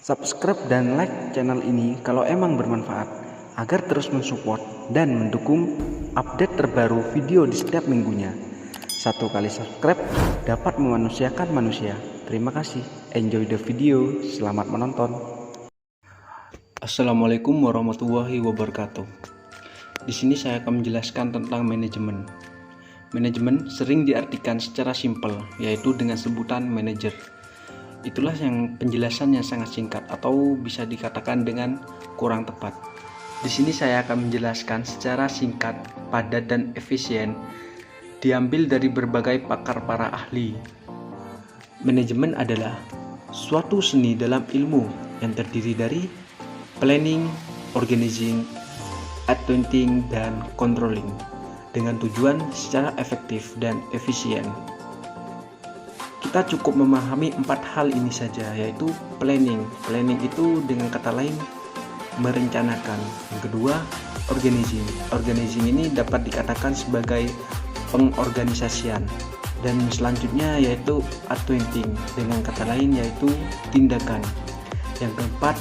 Subscribe dan like channel ini kalau emang bermanfaat, agar terus mensupport dan mendukung update terbaru video di setiap minggunya. Satu kali subscribe dapat memanusiakan manusia. Terima kasih. Enjoy the video. Selamat menonton. Assalamualaikum warahmatullahi wabarakatuh. Di sini saya akan menjelaskan tentang manajemen. Manajemen sering diartikan secara simpel, yaitu dengan sebutan manajer. Itulah yang penjelasan yang sangat singkat atau bisa dikatakan dengan kurang tepat. Di sini saya akan menjelaskan secara singkat, padat dan efisien, diambil dari berbagai pakar para ahli. Manajemen adalah suatu seni dalam ilmu yang terdiri dari planning, organizing, accounting, dan controlling dengan tujuan secara efektif dan efisien. Kita cukup memahami 4 hal ini saja, yaitu planning. Planning itu dengan kata lain merencanakan. Yang kedua, organizing. Organizing ini dapat dikatakan sebagai pengorganisasian. Dan selanjutnya yaitu accounting, dengan kata lain yaitu tindakan. Yang keempat,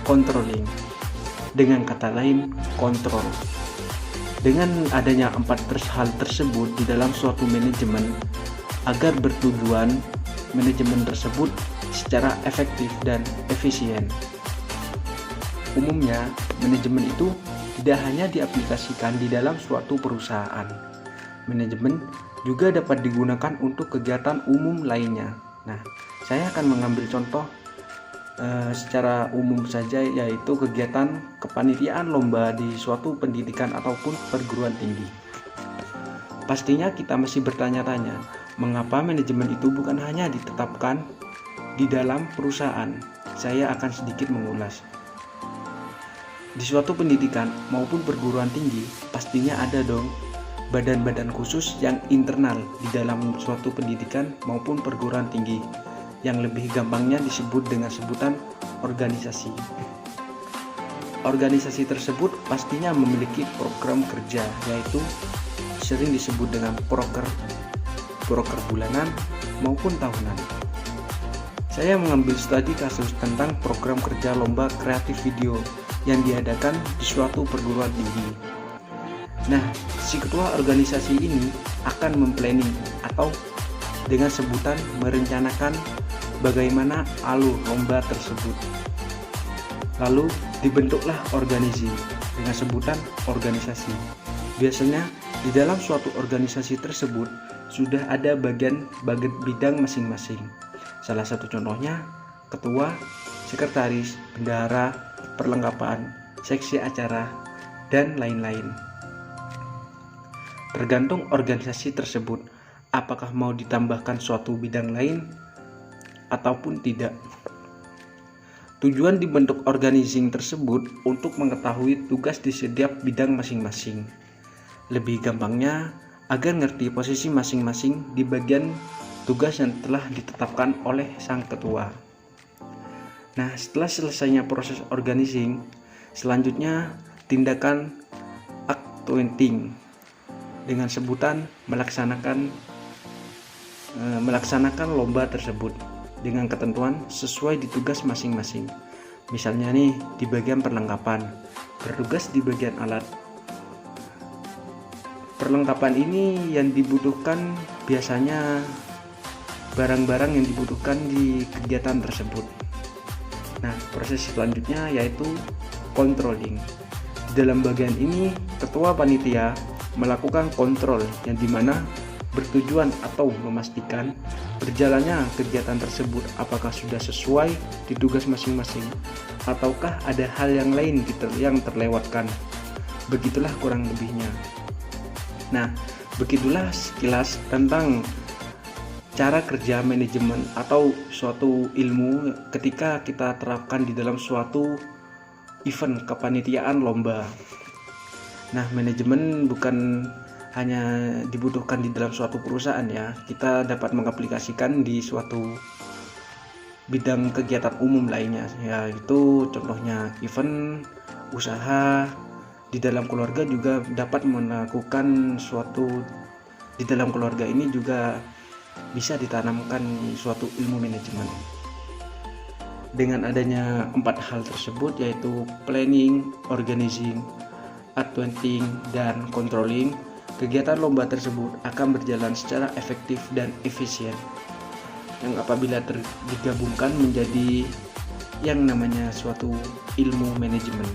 controlling, dengan kata lain kontrol. Dengan adanya 4 hal tersebut di dalam suatu manajemen, agar bertujuan manajemen tersebut secara efektif dan efisien. Umumnya, manajemen itu tidak hanya diaplikasikan di dalam suatu perusahaan. Manajemen juga dapat digunakan untuk kegiatan umum lainnya. Nah, saya akan mengambil contoh secara umum saja, yaitu kegiatan kepanitiaan lomba di suatu pendidikan ataupun perguruan tinggi. Pastinya kita masih bertanya-tanya, mengapa manajemen itu bukan hanya ditetapkan di dalam perusahaan? Saya akan sedikit mengulas. Di suatu pendidikan maupun perguruan tinggi, pastinya ada dong badan-badan khusus yang internal di dalam suatu pendidikan maupun perguruan tinggi, yang lebih gampangnya disebut dengan sebutan organisasi. Organisasi tersebut pastinya memiliki program kerja, yaitu sering disebut dengan proker bulanan maupun tahunan. Saya mengambil studi kasus tentang program kerja lomba kreatif video yang diadakan di suatu perguruan tinggi. Nah, si ketua organisasi ini akan memplanning atau dengan sebutan merencanakan bagaimana alur lomba tersebut. Lalu dibentuklah organisasi dengan sebutan organisasi. Biasanya di dalam suatu organisasi tersebut sudah ada bagian bidang masing-masing. Salah satu contohnya ketua, sekretaris, bendahara, perlengkapan, seksi acara, dan lain-lain. Tergantung organisasi tersebut apakah mau ditambahkan suatu bidang lain ataupun tidak. Tujuan dibentuk organizing tersebut untuk mengetahui tugas di setiap bidang masing-masing. Lebih gampangnya, agar ngerti posisi masing-masing di bagian tugas yang telah ditetapkan oleh sang ketua. Nah, setelah selesainya proses organizing, selanjutnya tindakan accounting dengan sebutan melaksanakan lomba tersebut dengan ketentuan sesuai di tugas masing-masing. Misalnya nih, di bagian perlengkapan, bertugas di bagian alat. Perlengkapan ini yang dibutuhkan biasanya barang-barang yang dibutuhkan di kegiatan tersebut. Nah, proses selanjutnya yaitu controlling. Di dalam bagian ini, ketua panitia melakukan kontrol yang dimana bertujuan atau memastikan berjalannya kegiatan tersebut apakah sudah sesuai di tugas masing-masing ataukah ada hal yang lain yang terlewatkan. Begitulah kurang lebihnya. Nah, begitulah sekilas tentang cara kerja manajemen atau suatu ilmu ketika kita terapkan di dalam suatu event kepanitiaan lomba. Nah, manajemen bukan hanya dibutuhkan di dalam suatu perusahaan ya. Kita dapat mengaplikasikan di suatu bidang kegiatan umum lainnya, yaitu contohnya event, usaha. Di dalam keluarga juga dapat melakukan suatu, di dalam keluarga ini juga bisa ditanamkan suatu ilmu manajemen. Dengan adanya 4 hal tersebut, yaitu planning, organizing, advanting, dan controlling, kegiatan lomba tersebut akan berjalan secara efektif dan efisien, yang apabila digabungkan menjadi yang namanya suatu ilmu manajemen.